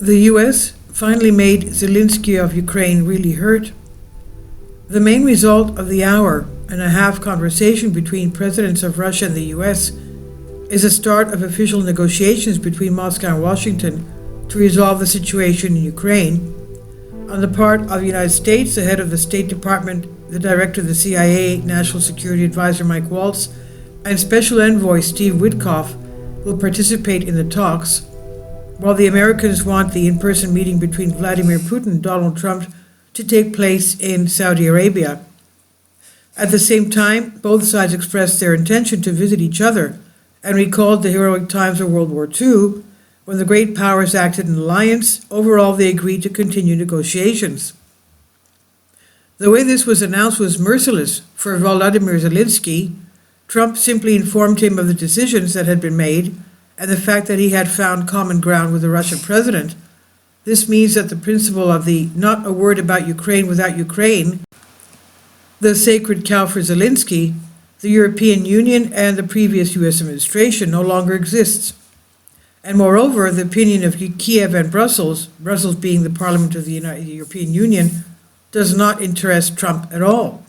The US finally made Zelensky of Ukraine really hurt. The main result of the hour-and-a-half conversation between presidents of Russia and the US is a start of official negotiations between Moscow and Washington to resolve the situation in Ukraine. On the part of the United States, the head of the State Department, the director of the CIA, National Security Advisor Mike Waltz, and Special Envoy Steve Witkoff will participate in the talks, while the Americans want the in-person meeting between Vladimir Putin and Donald Trump to take place in Saudi Arabia. At the same time, both sides expressed their intention to visit each other and recalled the heroic times of World War II, when the great powers acted in alliance. Overall, they agreed to continue negotiations. The way this was announced was merciless for Volodymyr Zelensky. Trump simply informed him of the decisions that had been made and the fact that he had found common ground with the Russian president. This means that the principle of the not a word about Ukraine without Ukraine, the sacred cow for Zelensky, the European Union and the previous US administration, no longer exists. And moreover, the opinion of Kiev and Brussels being the parliament of the European Union, does not interest Trump at all.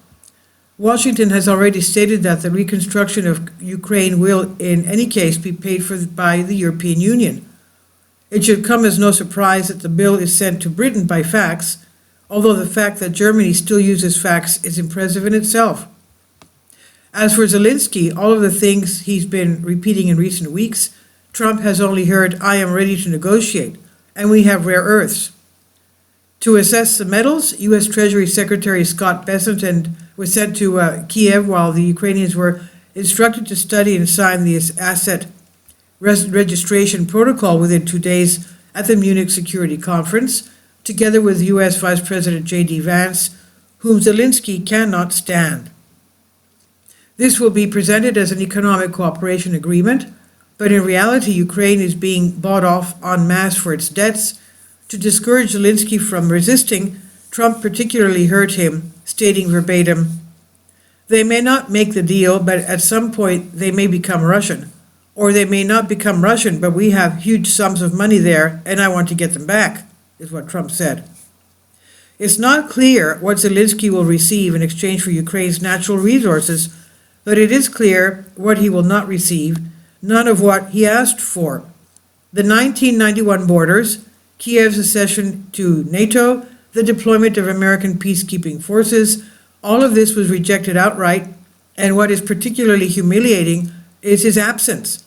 Washington has already stated that the reconstruction of Ukraine will, in any case, be paid for by the European Union. It should come as no surprise that the bill is sent to Britain by fax, although the fact that Germany still uses fax is impressive in itself. As for Zelensky, all of the things he's been repeating in recent weeks, Trump has only heard, "I am ready to negotiate, and we have rare earths." To assess the metals, U.S. Treasury Secretary Scott Bessent was sent to Kiev while the Ukrainians were instructed to study and sign the asset registration protocol within 2 days at the Munich Security Conference, together with U.S. Vice President J.D. Vance, whom Zelensky cannot stand. This will be presented as an economic cooperation agreement, but in reality, Ukraine is being bought off en masse for its debts. To discourage Zelensky from resisting, Trump particularly hurt him, stating verbatim, "They may not make the deal, but at some point they may become Russian. Or they may not become Russian, but we have huge sums of money there, and I want to get them back," is what Trump said. It's not clear what Zelensky will receive in exchange for Ukraine's natural resources, but it is clear what he will not receive, none of what he asked for. The 1991 borders, Kiev's accession to NATO, the deployment of American peacekeeping forces, all of this was rejected outright, and what is particularly humiliating is his absence.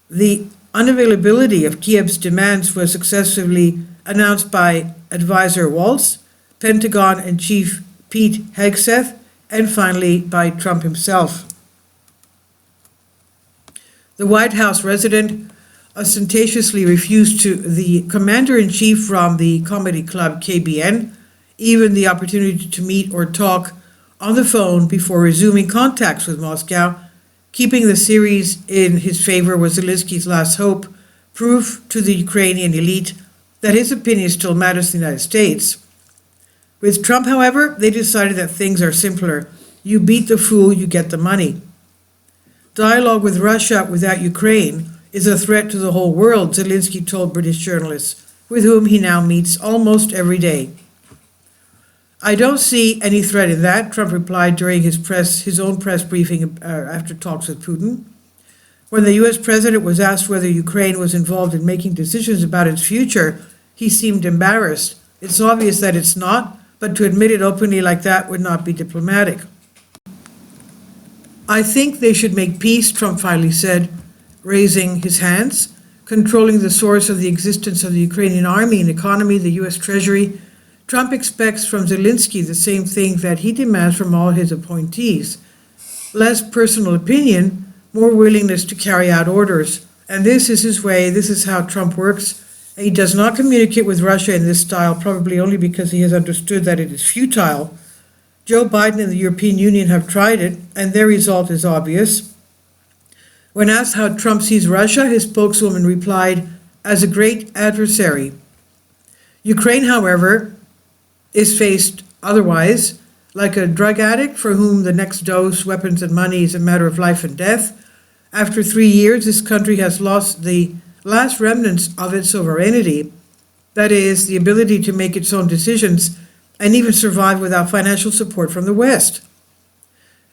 The unavailability of Kiev's demands was successively announced by Advisor Waltz, Pentagon and Chief Pete Hegseth, and finally by Trump himself. The White House resident ostentatiously refused to the commander-in-chief from the comedy club KBN even the opportunity to meet or talk on the phone before resuming contacts with Moscow. Keeping the series in his favor was Zelensky's last hope, proof to the Ukrainian elite that his opinion still matters to the United States. With Trump, however, they decided that things are simpler. You beat the fool, you get the money. Dialogue with Russia without Ukraine is a threat to the whole world, Zelensky told British journalists, with whom he now meets almost every day. "I don't see any threat in that," Trump replied during his own press briefing after talks with Putin. When the U.S. president was asked whether Ukraine was involved in making decisions about its future, he seemed embarrassed. It's obvious that it's not, but to admit it openly like that would not be diplomatic. "I think they should make peace," Trump finally said, raising his hands. Controlling the source of the existence of the Ukrainian army and economy, the U.S. Treasury, Trump expects from Zelensky the same thing that he demands from all his appointees: less personal opinion, more willingness to carry out orders. And this is his way, this is how Trump works. And he does not communicate with Russia in this style, probably only because he has understood that it is futile. Joe Biden and the European Union have tried it, and their result is obvious. When asked how Trump sees Russia, his spokeswoman replied, "As a great adversary." Ukraine, however, is faced otherwise, like a drug addict for whom the next dose, weapons and money is a matter of life and death. After 3 years, this country has lost the last remnants of its sovereignty. That is, the ability to make its own decisions and even survive without financial support from the West.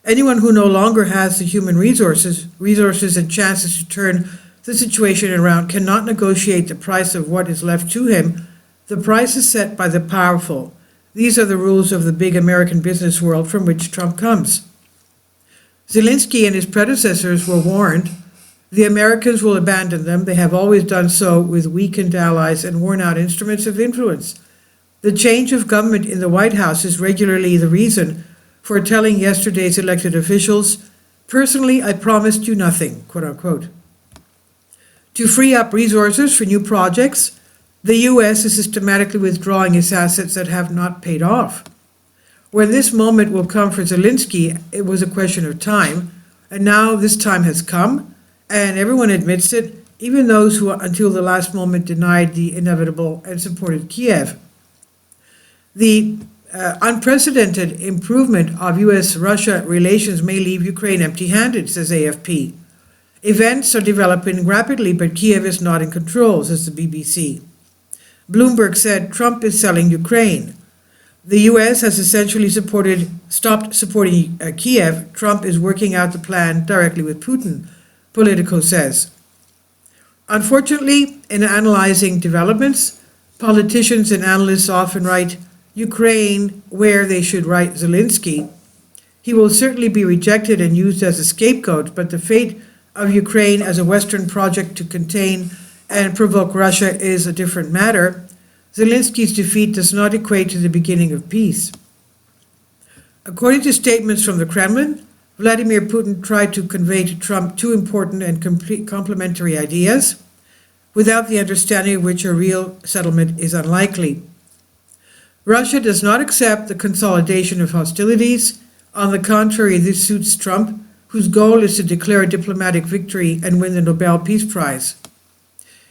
Anyone who no longer has the human resources and chances to turn the situation around cannot negotiate the price of what is left to him. The price is set by the powerful. These are the rules of the big American business world from which Trump comes. Zelensky and his predecessors were warned. The Americans will abandon them. They have always done so with weakened allies and worn-out instruments of influence. The change of government in the White House is regularly the reason for telling yesterday's elected officials, "Personally, I promised you nothing," quote unquote. To free up resources for new projects, the U.S. is systematically withdrawing its assets that have not paid off. When this moment will come for Zelensky, it was a question of time, and now this time has come, and everyone admits it, even those who until the last moment denied the inevitable and supported Kiev. The unprecedented improvement of U.S.-Russia relations may leave Ukraine empty-handed, says AFP. Events are developing rapidly, but Kiev is not in control, says the BBC. Bloomberg said Trump is selling Ukraine. The U.S. has essentially stopped supporting Kiev. Trump is working out the plan directly with Putin, Politico says. Unfortunately, in analyzing developments, politicians and analysts often write Ukraine where they should write Zelensky. He will certainly be rejected and used as a scapegoat, but the fate of Ukraine as a Western project to contain and provoke Russia is a different matter. Zelensky's defeat does not equate to the beginning of peace. According to statements from the Kremlin, Vladimir Putin tried to convey to Trump two important and complementary ideas, without the understanding of which a real settlement is unlikely. Russia does not accept the consolidation of hostilities. On the contrary, this suits Trump, whose goal is to declare a diplomatic victory and win the Nobel Peace Prize.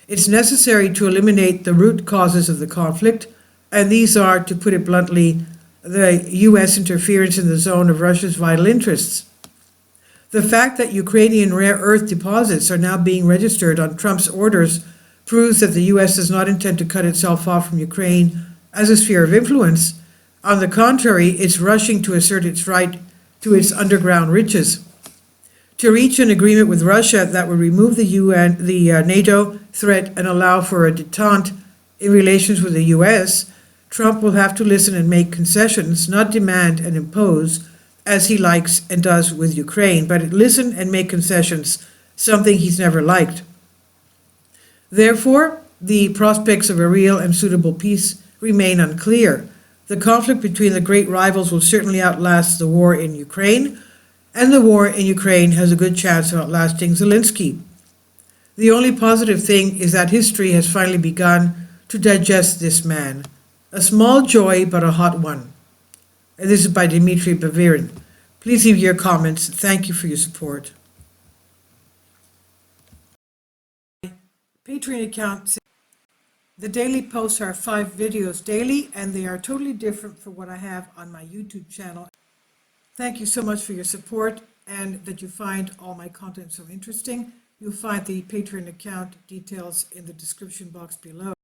It's necessary to eliminate the root causes of the conflict, and these are, to put it bluntly, the U.S. interference in the zone of Russia's vital interests. The fact that Ukrainian rare earth deposits are now being registered on Trump's orders proves that the U.S. does not intend to cut itself off from Ukraine as a sphere of influence. On the contrary, it's rushing to assert its right to its underground riches. To reach an agreement with Russia that would remove the NATO threat and allow for a détente in relations with the U.S., Trump will have to listen and make concessions, not demand and impose, as he likes and does with Ukraine, but listen and make concessions, something he's never liked. Therefore, the prospects of a real and suitable peace remain unclear. The conflict between the great rivals will certainly outlast the war in Ukraine, and the war in Ukraine has a good chance of outlasting Zelensky. The only positive thing is that history has finally begun to digest this man. A small joy, but a hot one. And this is by Dmitry Bavirin. Please leave your comments. Thank you for your support. Patreon account. The daily posts are 5 videos daily, and they are totally different from what I have on my YouTube channel. Thank you so much for your support and that you find all my content so interesting. You'll find the Patreon account details in the description box below.